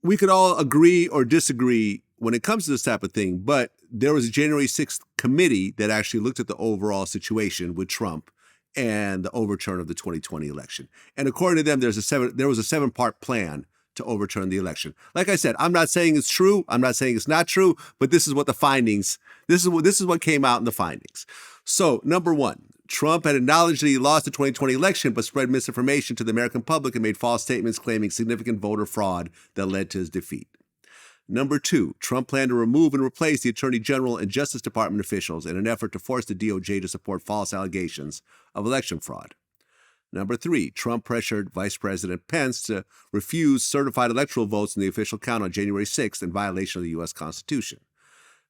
we could all agree or disagree when it comes to this type of thing, but there was a January 6th committee that actually looked at the overall situation with Trump and the overturn of the 2020 election. And according to them, there was a 7-part plan to overturn the election. Like I said, I'm not saying it's true. I'm not saying it's not true, but this is what the findings, this is what came out in the findings. So, number one, Trump had acknowledged that he lost the 2020 election, but spread misinformation to the American public and made false statements claiming significant voter fraud that led to his defeat. Number two, Trump planned to remove and replace the Attorney General and Justice Department officials in an effort to force the DOJ to support false allegations of election fraud. Number three, Trump pressured Vice President Pence to refuse certified electoral votes in the official count on January 6th in violation of the U.S. Constitution.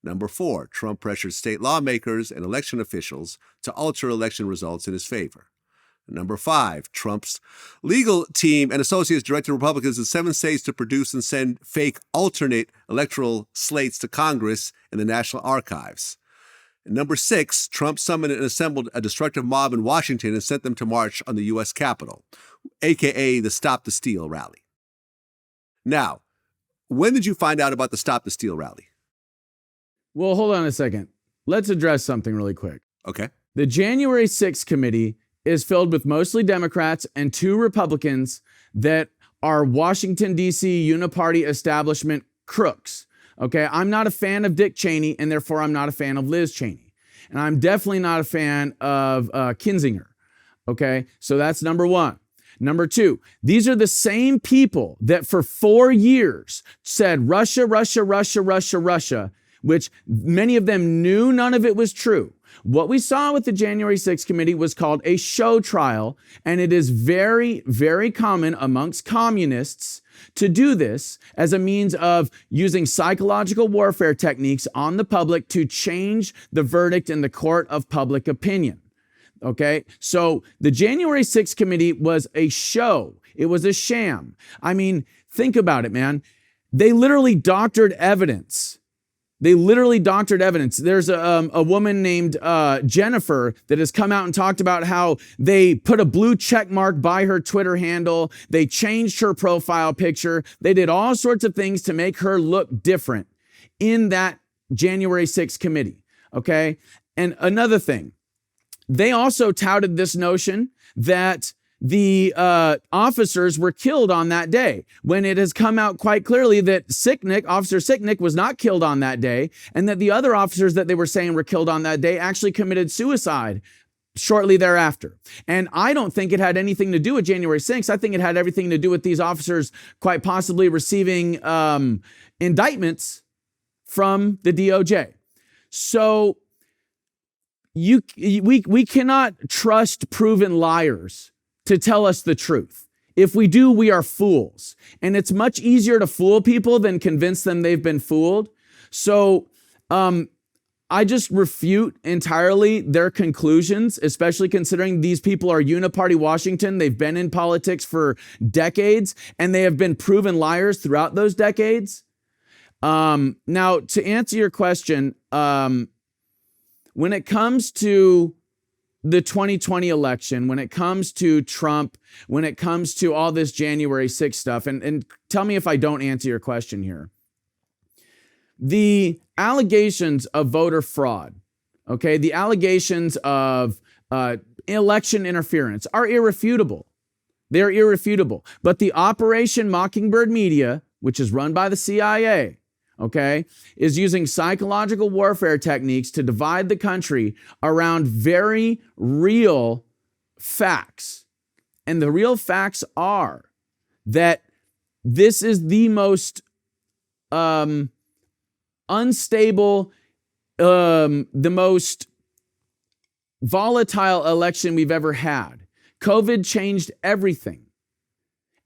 Number four, Trump pressured state lawmakers and election officials to alter election results in his favor. Number five, Trump's legal team and associates directed Republicans in 7 states to produce and send fake alternate electoral slates to Congress and the National Archives. And number six, Trump summoned and assembled a destructive mob in Washington and sent them to march on the U.S. Capitol, aka the Stop the Steal rally. Now, when did you find out about the Stop the Steal rally? Well, hold on a second. Let's address something really quick. Okay. The January 6th committee is filled with mostly Democrats and 2 Republicans that are Washington, D.C. uniparty establishment crooks. Okay, I'm not a fan of Dick Cheney, and therefore I'm not a fan of Liz Cheney. And I'm definitely not a fan of Kinzinger. Okay, so that's number one. Number two, these are the same people that for 4 years said Russia, Russia, Russia, Russia, Russia, which many of them knew none of it was true. What we saw with the January 6th committee was called a show trial, and it is very, very common amongst communists to do this as a means of using psychological warfare techniques on the public to change the verdict in the court of public opinion. Okay, so the January 6th committee was a show. It was a sham. I mean, think about it, man. They literally doctored evidence. There's a woman named Jennifer that has come out and talked about how they put a blue check mark by her Twitter handle. They changed her profile picture. They did all sorts of things to make her look different in that January 6th committee. Okay. And another thing, they also touted this notion that the officers were killed on that day, when it has come out quite clearly that Officer Sicknick was not killed on that day, and that the other officers that they were saying were killed on that day actually committed suicide shortly thereafter. And I don't think it had anything to do with January 6th. I think it had everything to do with these officers quite possibly receiving indictments from the DOJ. So we cannot trust proven liars to tell us the truth. If we do, we are fools. And it's much easier to fool people than convince them they've been fooled. So I just refute entirely their conclusions, especially considering these people are uniparty Washington. They've been in politics for decades, and they have been proven liars throughout those decades. Now, to answer your question, when it comes to the 2020 election, when it comes to Trump, when it comes to all this January 6th stuff, and tell me if I don't answer your question here. The allegations of voter fraud, okay, the allegations of election interference are irrefutable. They're irrefutable. But the Operation Mockingbird Media, which is run by the CIA, okay, is using psychological warfare techniques to divide the country around very real facts. And the real facts are that this is the most unstable, the most volatile election we've ever had. COVID changed everything.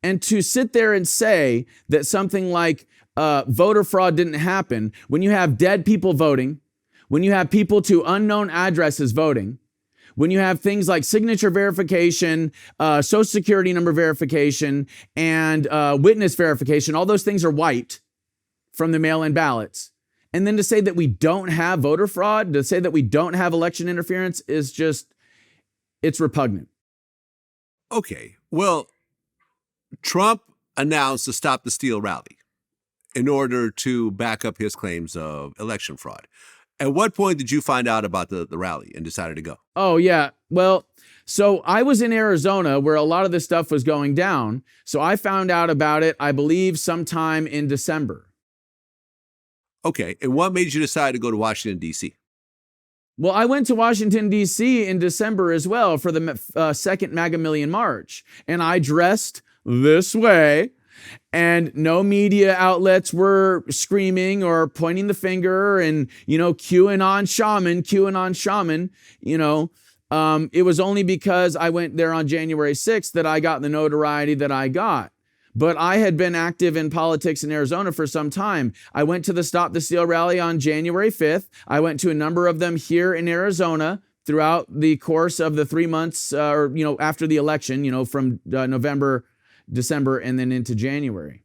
And to sit there and say that something like voter fraud didn't happen when you have dead people voting, when you have people to unknown addresses voting, when you have things like signature verification, social security number verification, and witness verification, all those things are wiped from the mail-in ballots. And then to say that we don't have voter fraud, to say that we don't have election interference is just, it's repugnant. Okay, well, Trump announced the Stop the Steal rally. in order to back up his claims of election fraud. At what point did you find out about the rally and decided to go? Oh, yeah. Well, so I was in Arizona where a lot of this stuff was going down. So I found out about it, I believe, sometime in December. Okay. And what made you decide to go to Washington, D.C.? Well, I went to Washington, D.C. in December as well for the second MAGA Million March. And I dressed this way. And no media outlets were screaming or pointing the finger and, QAnon Shaman, it was only because I went there on January 6th that I got the notoriety that I got. But I had been active in politics in Arizona for some time. I went to the Stop the Steal rally on January 5th. I went to a number of them here in Arizona throughout the course of the 3 months, after the election, from November, December, and then into January.